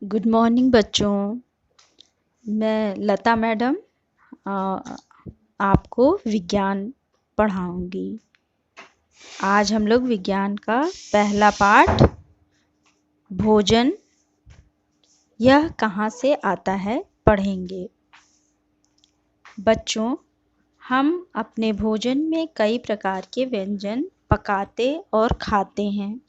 Good morning बच्चों। मैं लता madam आपको विज्ञान पढ़ाऊंगी। आज हम लोग विज्ञान का पहला पाठ भोजन यह कहाँ से आता है पढ़ेंगे। बच्चों, हम अपने भोजन में कई प्रकार के व्यंजन पकाते और खाते हैं,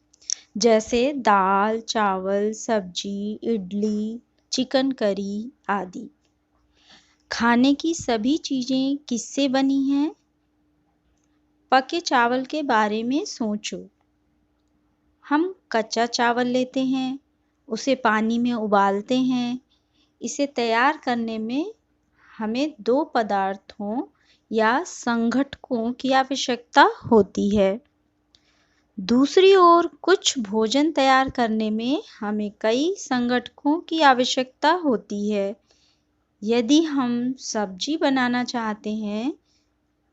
जैसे दाल, चावल, सब्जी, इडली, चिकन करी आदि। खाने की सभी चीज़ें किससे बनी हैं? पके चावल के बारे में सोचो। हम कच्चा चावल लेते हैं, उसे पानी में उबालते हैं। इसे तैयार करने में हमें दो पदार्थों या संघटकों की आवश्यकता होती है। दूसरी ओर कुछ भोजन तैयार करने में हमें कई संघटकों की आवश्यकता होती है। यदि हम सब्जी बनाना चाहते हैं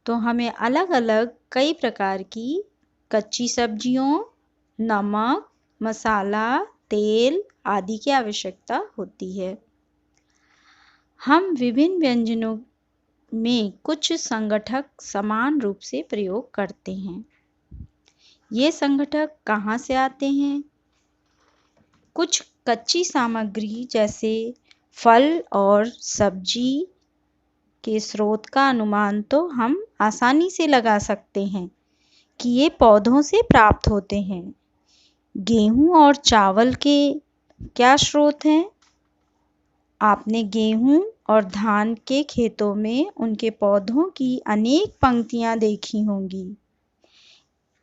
तो हमें अलग-अलग कई प्रकार की कच्ची सब्जियों, नमक, मसाला, तेल आदि की आवश्यकता होती है। हम विभिन्न व्यंजनों में कुछ संघटक समान रूप से प्रयोग करते हैं। ये संघटक कहाँ से आते हैं? कुछ कच्ची सामग्री जैसे फल और सब्जी के स्रोत का अनुमान तो हम आसानी से लगा सकते हैं कि ये पौधों से प्राप्त होते हैं। गेहूं और चावल के क्या स्रोत हैं? आपने गेहूं और धान के खेतों में उनके पौधों की अनेक पंक्तियां देखी होंगी।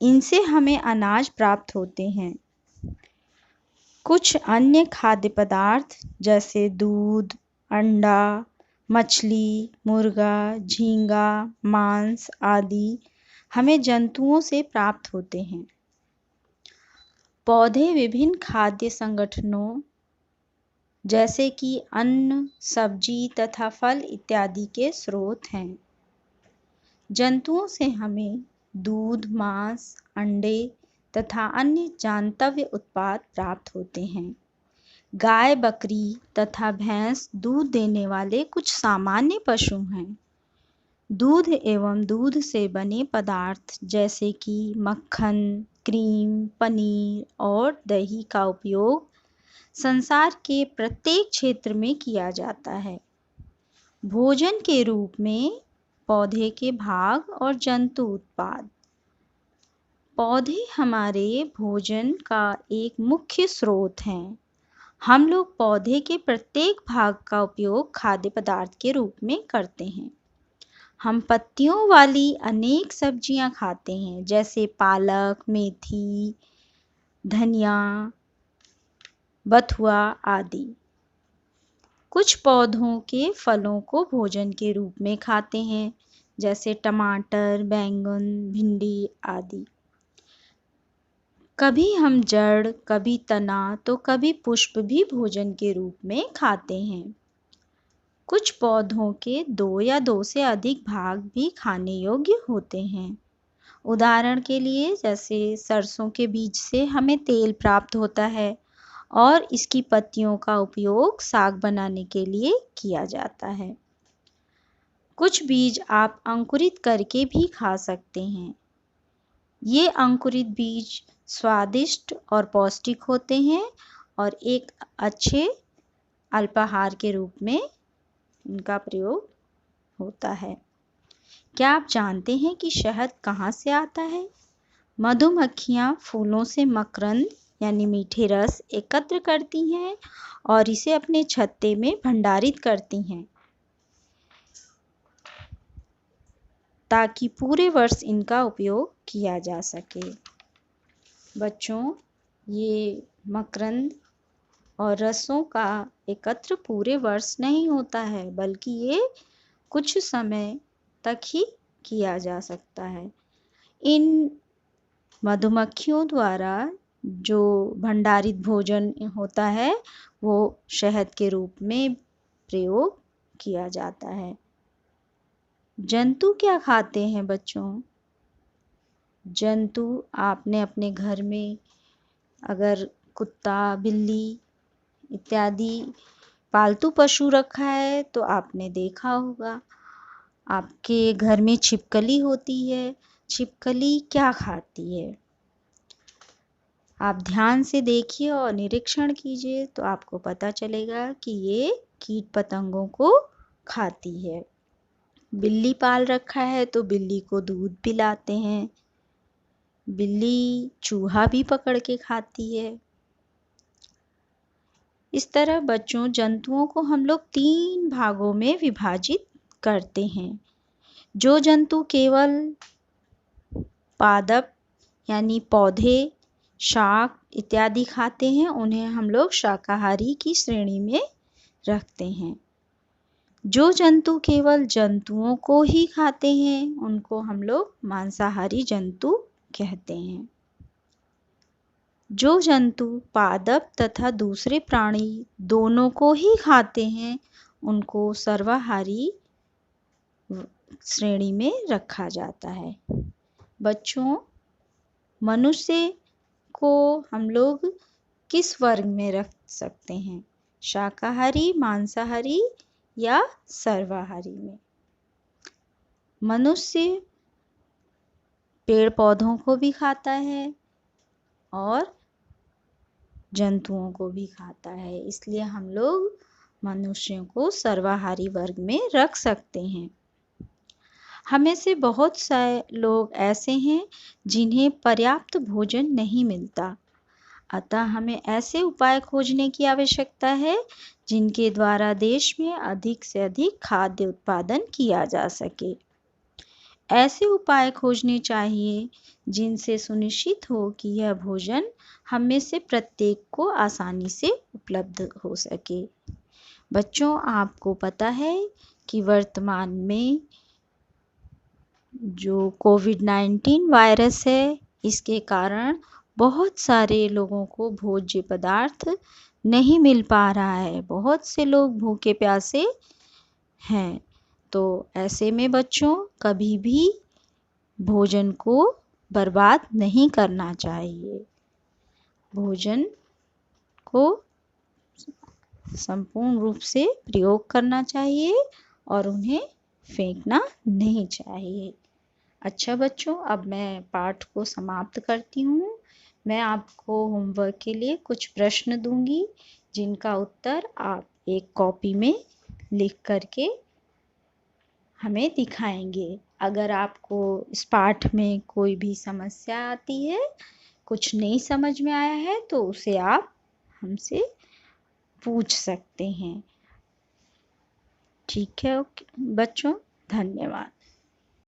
इनसे हमें अनाज प्राप्त होते हैं। कुछ अन्य खाद्य पदार्थ जैसे दूध, अंडा, मछली, मुर्गा, झींगा, मांस आदि हमें जंतुओं से प्राप्त होते हैं। पौधे विभिन्न खाद्य संगठनों जैसे कि अन्न, सब्जी तथा फल इत्यादि के स्रोत हैं। जंतुओं से हमें दूध, मांस, अंडे तथा अन्य जांतव्य उत्पाद प्राप्त होते हैं। गाय, बकरी तथा भैंस दूध देने वाले कुछ सामान्य पशु हैं। दूध एवं दूध से बने पदार्थ जैसे कि मक्खन, क्रीम, पनीर और दही का उपयोग संसार के प्रत्येक क्षेत्र में किया जाता है। भोजन के रूप में पौधे के भाग और जंतु उत्पाद। पौधे हमारे भोजन का एक मुख्य स्रोत हैं। हम लोग पौधे के प्रत्येक भाग का उपयोग खाद्य पदार्थ के रूप में करते हैं। हम पत्तियों वाली अनेक सब्जियां खाते हैं, जैसे पालक, मेथी, धनिया, बथुआ आदि। कुछ पौधों के फलों को भोजन के रूप में खाते हैं, जैसे टमाटर, बैंगन, भिंडी आदि। कभी हम जड़, कभी तना तो कभी पुष्प भी भोजन के रूप में खाते हैं। कुछ पौधों के दो या दो से अधिक भाग भी खाने योग्य होते हैं। उदाहरण के लिए जैसे सरसों के बीज से हमें तेल प्राप्त होता है और इसकी पत्तियों का उपयोग साग बनाने के लिए किया जाता है। कुछ बीज आप अंकुरित करके भी खा सकते हैं। ये अंकुरित बीज स्वादिष्ट और पौष्टिक होते हैं और एक अच्छे अल्पाहार के रूप में इनका प्रयोग होता है। क्या आप जानते हैं कि शहद कहाँ से आता है? मधुमक्खियाँ फूलों से मकरंद यानी मीठे रस एकत्र करती हैं और इसे अपने छत्ते में भंडारित करती हैं ताकि पूरे वर्ष इनका उपयोग किया जा सके। बच्चों, ये मकरंद और रसों का एकत्र पूरे वर्ष नहीं होता है, बल्कि ये कुछ समय तक ही किया जा सकता है। इन मधुमक्खियों द्वारा जो भंडारित भोजन होता है वो शहद के रूप में प्रयोग किया जाता है। जंतु क्या खाते हैं बच्चों? जंतु आपने अपने घर में अगर कुत्ता, बिल्ली इत्यादि पालतू पशु रखा है तो आपने देखा होगा आपके घर में छिपकली होती है। छिपकली क्या खाती है? आप ध्यान से देखिए और निरीक्षण कीजिए तो आपको पता चलेगा कि ये कीट पतंगों को खाती है। बिल्ली पाल रखा है तो बिल्ली को दूध पिलाते हैं। बिल्ली चूहा भी पकड़ के खाती है। इस तरह बच्चों, जंतुओं को हम लोग 3 भागों में विभाजित करते हैं। जो जंतु केवल पादप यानी पौधे, शाक इत्यादि खाते हैं उन्हें हम लोग शाकाहारी की श्रेणी में रखते हैं। जो जंतु केवल जंतुओं को ही खाते हैं उनको हम लोग मांसाहारी जंतु कहते हैं। जो जंतु पादप तथा दूसरे प्राणी दोनों को ही खाते हैं उनको सर्वाहारी श्रेणी में रखा जाता है। बच्चों, मनुष्य को हम लोग किस वर्ग में रख सकते हैं? शाकाहारी, मांसाहारी या सर्वाहारी में? मनुष्य पेड़ पौधों को भी खाता है और जंतुओं को भी खाता है, इसलिए हम लोग मनुष्यों को सर्वाहारी वर्ग में रख सकते हैं। हमें से बहुत सारे लोग ऐसे हैं जिन्हें पर्याप्त भोजन नहीं मिलता, अतः हमें ऐसे उपाय खोजने की आवश्यकता है जिनके द्वारा देश में अधिक से अधिक खाद्य उत्पादन किया जा सके। ऐसे उपाय खोजने चाहिए जिनसे सुनिश्चित हो कि यह भोजन हम में से प्रत्येक को आसानी से उपलब्ध हो सके। बच्चों, आपको पता है कि वर्तमान में जो कोविड-19 वायरस है, इसके कारण बहुत सारे लोगों को भोज्य पदार्थ नहीं मिल पा रहा है। बहुत से लोग भूखे प्यासे हैं। तो ऐसे में बच्चों, कभी भी भोजन को बर्बाद नहीं करना चाहिए। भोजन को संपूर्ण रूप से प्रयोग करना चाहिए और उन्हें फेंकना नहीं चाहिए। अच्छा बच्चों, अब मैं पाठ को समाप्त करती हूँ। मैं आपको होमवर्क के लिए कुछ प्रश्न दूंगी जिनका उत्तर आप एक कॉपी में लिख करके हमें दिखाएंगे। अगर आपको इस पाठ में कोई भी समस्या आती है, कुछ नहीं समझ में आया है, तो उसे आप हमसे पूछ सकते हैं। ठीक है बच्चों, धन्यवाद।